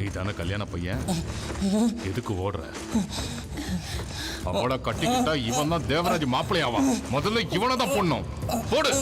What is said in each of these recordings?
நீ தானே கல்யாண பையன், எதுக்கு ஓடுற? அவளை கட்டிக்கிட்டா இவன் தான் தேவராஜ் மாப்பிள்ளையாவான். முதல்ல இவனை தான் பொண்ணும் போடு.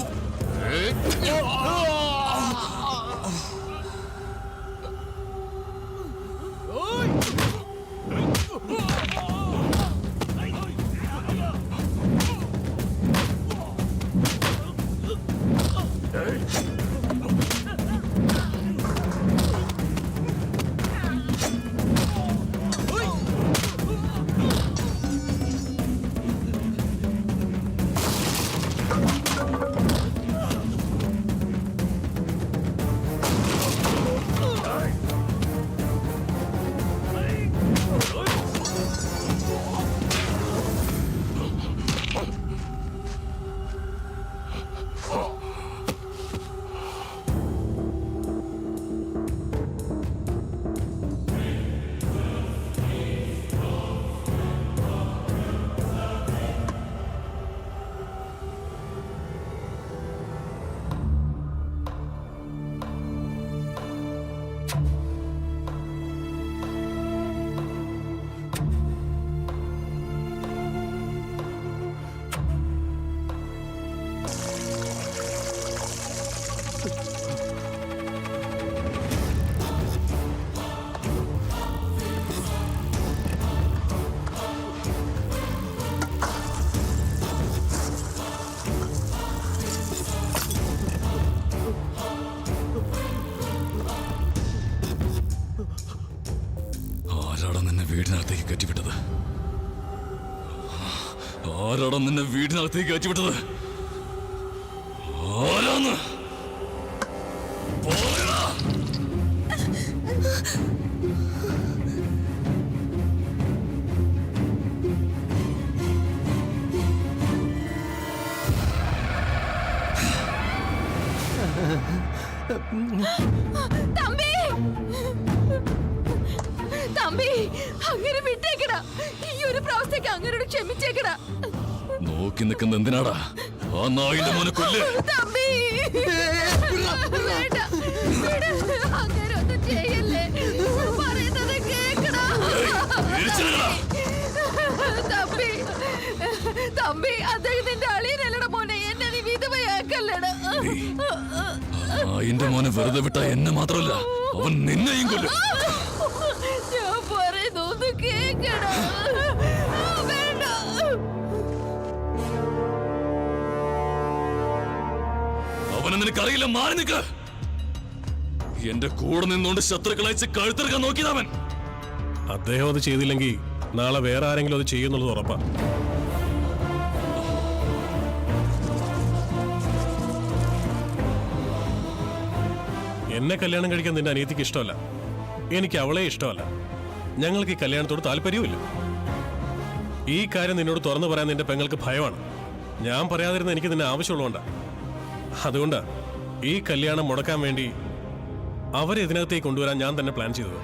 വീടിനകത്തേക്ക് കയറ്റിവിട്ടത്? ആരാണ് നിന്നെ വീടിനകത്തേക്ക് കയറ്റിവിട്ടത്? ആരാന്ന്? തമ്പി, അങ്ങനെ വിട്ടേക്കടാ. ഈ ഒരു പ്രാവശ്യത്തേക്ക് അങ്ങനോട് ക്ഷമിച്ചേക്കടാ. നോക്കി നിൽക്കുന്ന എന്തിനാടാ? ആ നായിന്റെ മോനെ കൊല്ല്. തമ്പി വേണ്ട, അങ്ങനെ ഒന്നും ചെയ്യല്ലേ. പറയുന്നത് കേക്കടാ. തമ്പി, തമ്പി, അദ്ദേഹത്തിന്റെ അളിയനല്ലട മോനെ. എന്നെ നീ വിധവയാക്കല്ലട. നായിന്റെ മോനെ വെറുതെ വിട്ട എന്നെ മാത്രമല്ല, അവൻ നിന്നെയും കൊല്ലും. അവനെ നിനക്കറിയില്ല. മാറി നിൽക്ക്. എന്റെ കൂടെ നിന്നുകൊണ്ട് ശത്രുക്കളയച്ച് കഴുത്തെടുക്കാൻ നോക്കിയതവൻ. അദ്ദേഹം അത് ചെയ്തില്ലെങ്കിൽ നാളെ വേറെ ആരെങ്കിലും അത് ചെയ്യുന്നുള്ളത് ഉറപ്പാ. എന്നെ കല്യാണം കഴിക്കാൻ നിന്റെ അനിയത്തിക്ക് ഇഷ്ടമല്ല, എനിക്ക് അവളെ ഇഷ്ടമല്ല. ഞങ്ങൾക്ക് ഈ കല്യാണത്തോട് താല്പര്യവുമില്ല. ഈ കാര്യം നിന്നോട് തുറന്നു പറയാൻ നിന്റെ പെങ്ങൾക്ക് ഭയമാണ്. ഞാൻ പറയാതിരുന്ന എനിക്ക് നിന്നെ ആവശ്യമുള്ളതുകൊണ്ടാ. അതുകൊണ്ടാ ഈ കല്യാണം മുടക്കാൻ വേണ്ടി അവരെ ഇതിനകത്തേക്ക് കൊണ്ടുവരാൻ ഞാൻ തന്നെ പ്ലാൻ ചെയ്തത്.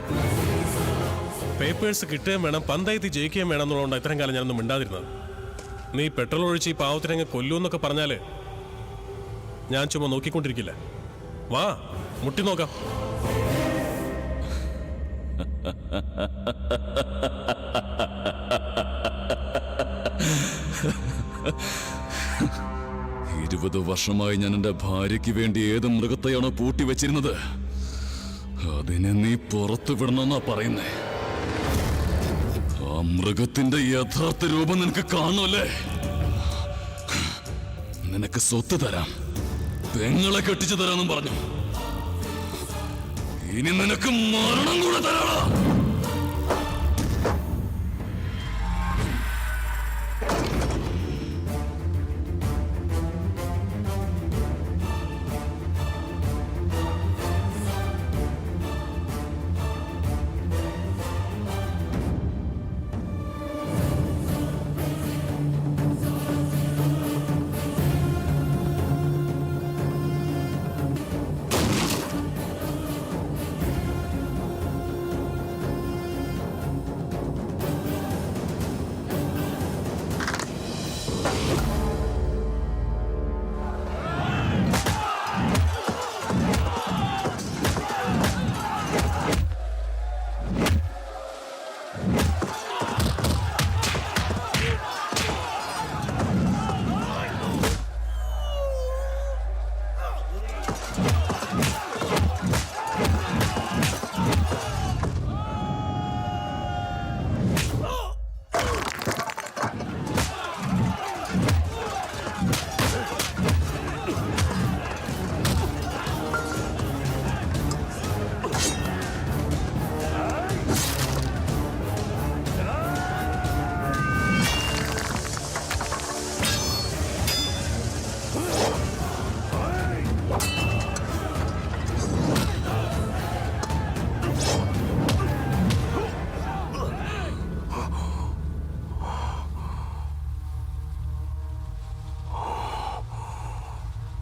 പേപ്പേഴ്സ് കിട്ടുകയും വേണം, പഞ്ചായത്ത് ജയിക്കുകയും വേണം എന്നുള്ളതുകൊണ്ട് ഇത്രയും കാലം ഞാനൊന്നും മിണ്ടാതിരുന്നത്. നീ പെട്രോൾ ഒഴിച്ച് ഈ പാവത്തിനങ്ങ് കൊല്ലൂന്നൊക്കെ പറഞ്ഞാല് ഞാൻ ചുമ്മാ നോക്കിക്കൊണ്ടിരിക്കില്ല. വാ, മുട്ടി നോക്കാം. ഇരുപത് വർഷമായി ഞാൻ എന്റെ ഭാര്യയ്ക്ക് വേണ്ടി ഏത് മൃഗത്തെയാണോ പൂട്ടി വെച്ചിരുന്നത്, അതിനെ നീ പുറത്തു വിടണമെന്നാ പറയുന്നേ. ആ മൃഗത്തിന്റെ യഥാർത്ഥ രൂപം നിനക്ക് കാണുമല്ലേ? നിനക്ക് സ്വത്ത് തരാം, പെങ്ങളെ കെട്ടിച്ചു തരാമെന്നും പറഞ്ഞു. ഇനി നിനക്ക് മരണം കൂടെ തരാടാ.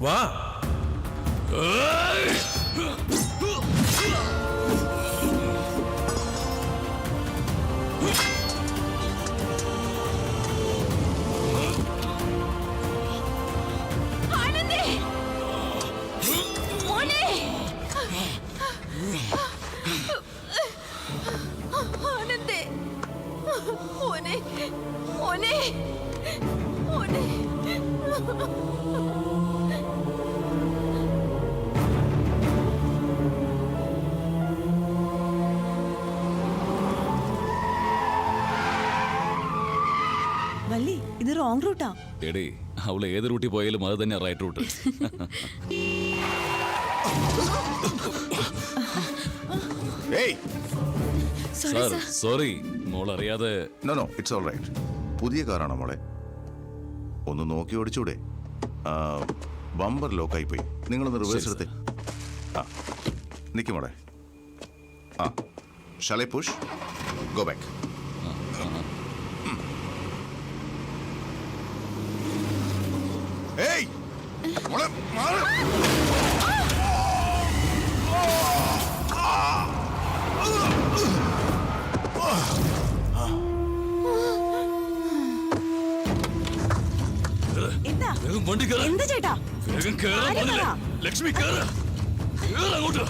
വാ. ആനന്ദേ! മോനെ! ആനന്ദേ! മോനെ! മോനെ! മോനെ! വല്ലി ഇത് റോങ് റൂട്ടാ. എടേ അവൾ ഏത് റൂട്ടിൽ പോയാലും അത് തന്നെ റൈറ്റ് റൂട്ട്. സാർ സോറി, മോൾ അറിയാതെ. No it's all right. പുതിയ കാറാണോ മോളെ? ഒന്ന് നോക്കി ഓടിച്ചൂടെ? ബമ്പർ ലോക്കായി പോയി. നിങ്ങളൊന്ന് റിവേഴ്സ് എടുത്തേ. ആ നിൽക്കും മോളെ. ആ shall I push? Go back. ഏയ് മോളെ മാറ്. എന്താ വേഗം വണ്ടി കയറ്. എന്താ ചേട്ടാ? വേഗം കേറാൻ ആര് പറഞ്ഞില്ലേ? പറ? ലക്ഷ്മി കേറ്. കേറ് അങ്ങോട്ട്.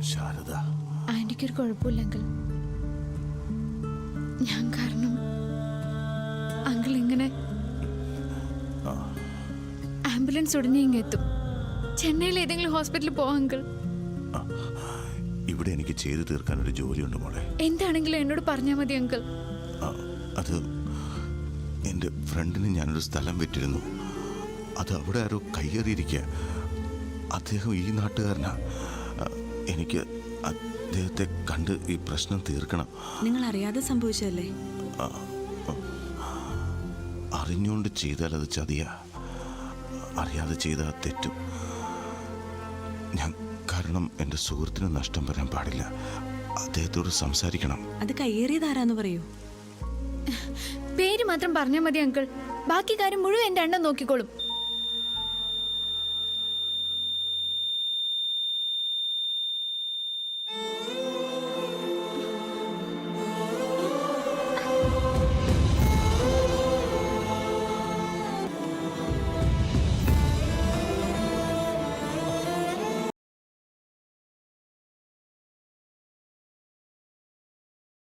ശാരദ, ആന്റിക്കൊരു കുഴപ്പമില്ല അങ്കിൾ. ഞാൻ കാരണം അങ്കിൾ ഇങ്ങനെ ആംബുലൻസ് ഉടനെ ഇങ്ങെത്തും. ചെന്നൈയിൽ ഏതെങ്കിലും ഹോസ്പിറ്റലിൽ പോവാം അങ്കിൾ. ഇവിടെ എനിക്ക് ചെയ്തു തീർക്കാൻ ഒരു ജോലിയുണ്ട് മോളെ. എന്താണെങ്കിലും എന്നോട് പറഞ്ഞാൽ മതി അങ്കിൾ. അത് എൻ്റെ ഫ്രണ്ടിന് ഞാനൊരു സ്ഥലം വിറ്റിരുന്നു. അത് അവിടെ ആരോ കയ്യേറിയിരിക്കുക. അദ്ദേഹം ഈ നാട്ടുകാരനാ. എനിക്ക് അദ്ദേഹത്തെ കണ്ട് ഈ പ്രശ്നം തീർക്കണം. നിങ്ങൾ അറിയാതെ സംഭവിച്ചല്ലേ? അറിഞ്ഞുകൊണ്ട് ചെയ്താൽ അത് ചതിയാ, അറിയാതെ ചെയ്താൽ തെറ്റും. ഞാൻ കാരണം എൻ്റെ സുഹൃത്തിന് നഷ്ടം വരാൻ പാടില്ല. അദ്ദേഹത്തോട് സംസാരിക്കണം. അത് കയ്യേറിയതാരാന്ന് പറയൂ. പേര് മാത്രം പറഞ്ഞാൽ മതി അങ്കിൾ. ബാക്കി കാര്യം മുഴുവൻ എൻ്റെ അണ്ണൻ നോക്കിക്കോളും.